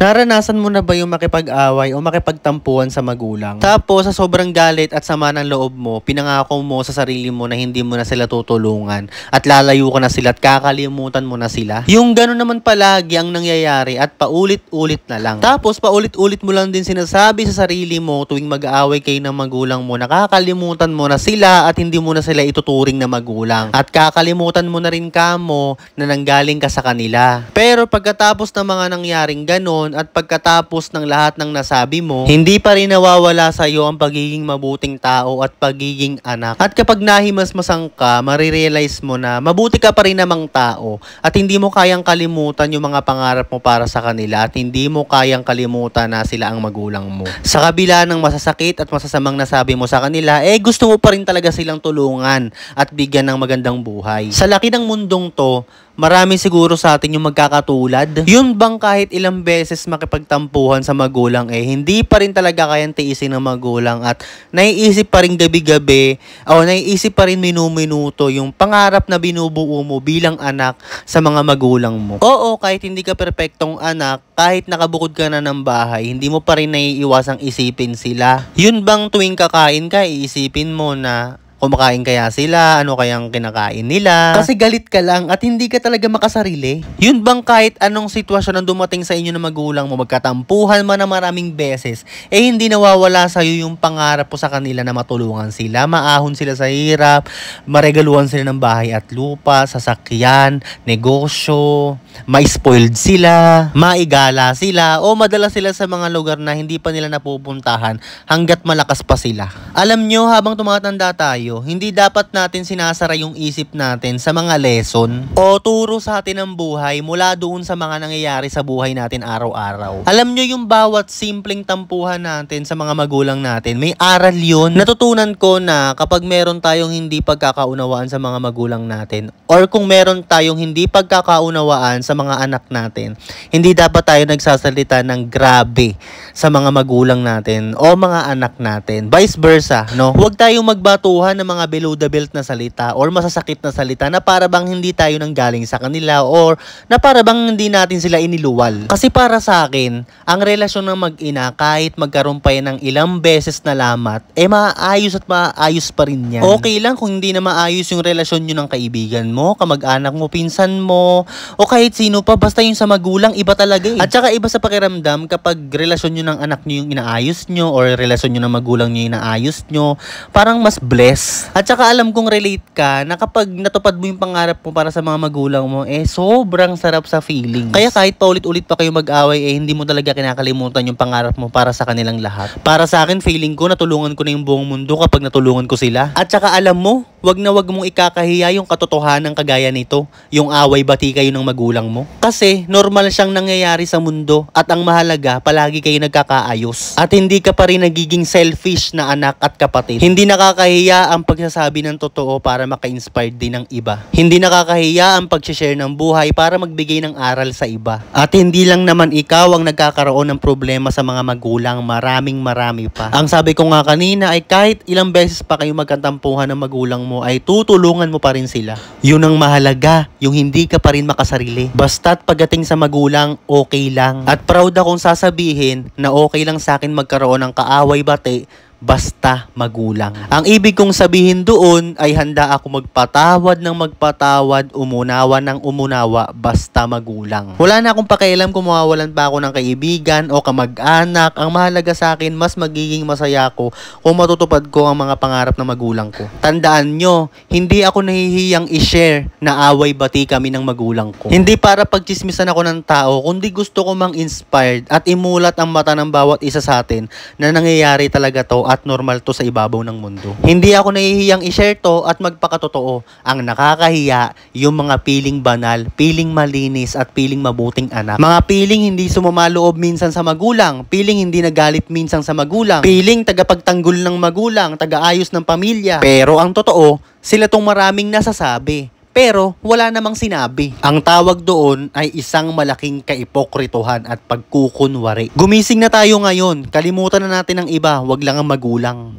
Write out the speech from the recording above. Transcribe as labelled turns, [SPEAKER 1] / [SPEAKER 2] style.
[SPEAKER 1] Naranasan mo na ba yung makipag-away o makipagtampuhan sa magulang? Tapos, sa sobrang galit at sama ng loob mo, pinangako mo sa sarili mo na hindi mo na sila tutulungan at lalayo ka na sila at kakalimutan mo na sila? Yung gano'n naman palagi ang nangyayari at paulit-ulit na lang. Tapos, paulit-ulit mo lang din sinasabi sa sarili mo tuwing mag-aaway kayo ng magulang mo, nakakalimutan mo na sila at hindi mo na sila ituturing na magulang. At kakalimutan mo na rin kamo na nanggaling ka sa kanila. Pero pagkatapos ng mga nangyaring gano'n, at pagkatapos ng lahat ng nasabi mo, hindi pa rin nawawala sa iyo ang pagiging mabuting tao at pagiging anak. At kapag nahimasmasang ka, marirealize mo na mabuti ka pa rin namang tao at hindi mo kayang kalimutan yung mga pangarap mo para sa kanila at hindi mo kayang kalimutan na sila ang magulang mo. Sa kabila ng masasakit at masasamang nasabi mo sa kanila, gusto mo pa rin talaga silang tulungan at bigyan ng magandang buhay. Sa laki ng mundong to, marami siguro sa atin yung magkakatulad. Yun bang kahit ilang beses makipagtampuhan sa magulang hindi pa rin talaga kayang tiisin ng magulang at naiisip pa rin gabi-gabi o naiisip pa rin minuminuto yung pangarap na binubuo mo bilang anak sa mga magulang mo. Oo, kahit hindi ka perpektong anak, kahit nakabukod ka na ng bahay, hindi mo pa rin naiiwasang isipin sila. Yun bang tuwing kakain ka, iisipin mo na kumakain kaya sila, ano kayang kinakain nila? Kasi galit ka lang at hindi ka talaga makasarili. Yun bang kahit anong sitwasyon ang dumating sa inyo ng magulang mo, magkatampuhan man na maraming beses, hindi nawawala sa'yo yung pangarap po sa kanila na matulungan sila, maahon sila sa hirap, maregaluhan sila ng bahay at lupa, sasakyan, negosyo, ma-spoiled sila, maigala sila, o madala sila sa mga lugar na hindi pa nila napupuntahan hanggat malakas pa sila. Alam nyo, habang tumatanda tayo, hindi dapat natin sinasara yung isip natin sa mga lesson o turo sa atin ng buhay mula doon sa mga nangyayari sa buhay natin araw-araw. Alam nyo yung bawat simpleng tampuhan natin sa mga magulang natin, may aral yun. Natutunan ko na kapag meron tayong hindi pagkakaunawaan sa mga magulang natin or kung meron tayong hindi pagkakaunawaan sa mga anak natin, hindi dapat tayo nagsasalita ng grabe sa mga magulang natin o mga anak natin. Vice versa, no? Huwag tayong magbatuhan ng mga below the belt na salita or masasakit na salita na para bang hindi tayo nanggaling sa kanila or na para bang hindi natin sila iniluwal. Kasi para sa akin, ang relasyon ng mag-ina kahit magkaroon pa yan ng ilang beses na lamat, maayos at maayos pa rin yan. Okay lang kung hindi na maayos yung relasyon nyo ng kaibigan mo, kamag-anak mo, pinsan mo, o kahit sino pa, basta yung sa magulang, iba talaga At saka iba sa pakiramdam kapag relasyon nyo ng anak nyo yung inaayos nyo or relasyon nyo ng magulang nyo yung inaayos nyo, parang mas blessed. At saka alam kong relate ka na kapag natupad mo yung pangarap mo para sa mga magulang mo, sobrang sarap sa feeling. Kaya kahit paulit-ulit pa kayo mag-away, hindi mo talaga kinakalimutan yung pangarap mo para sa kanilang lahat. Para sa akin, feeling ko natulungan ko na yung buong mundo kapag natulungan ko sila. At saka alam mo, wag na wag mong ikakahiya yung katotohanan kagaya nito, yung away bati kayo ng magulang mo. Kasi normal siyang nangyayari sa mundo at ang mahalaga, palagi kayo nagkakaayos. At hindi ka pa rin nagiging selfish na anak at kapatid. Hindi nakakahiya ang pagsasabi ng totoo para maka-inspire din ng iba. Hindi nakakahiya ang pag-share ng buhay para magbigay ng aral sa iba. At hindi lang naman ikaw ang nagkakaroon ng problema sa mga magulang, marami pa. Ang sabi ko nga kanina ay kahit ilang beses pa kayo magkatampuhan ng magulang mo, ay tutulungan mo pa rin sila. Yun ang mahalaga, yung hindi ka pa rin makasarili. Basta't pagdating sa magulang, okay lang. At proud akong sasabihin na okay lang sa akin magkaroon ng kaaway-bati basta magulang. Ang ibig kong sabihin doon ay handa ako magpatawad ng magpatawad, umunawa ng umunawa, basta magulang. Wala na akong pakialam kung mawawalan pa ako ng kaibigan o kamag-anak. Ang mahalaga sa akin, mas magiging masaya ako kung matutupad ko ang mga pangarap ng magulang ko. Tandaan nyo, hindi ako nahihiyang i-share na away-bati kami ng magulang ko. Hindi para pagchismisan ako ng tao, kundi gusto ko mang-inspired at imulat ang mata ng bawat isa sa atin na nangyayari talaga to at normal to sa ibabaw ng mundo. Hindi ako nahihiyang i-share to at magpakatotoo. Ang nakakahiya, yung mga piling banal, piling malinis at piling mabuting anak. Mga piling hindi sumamaloob minsan sa magulang, piling hindi nagalit minsan sa magulang, piling tagapagtanggol ng magulang, tagaayos ng pamilya. Pero ang totoo, sila tong maraming nasasabi. Pero wala namang sinabi. Ang tawag doon ay isang malaking kaipokritohan at pagkukunwari. Gumising na tayo ngayon. Kalimutan na natin ang iba, wag lang ang magulang.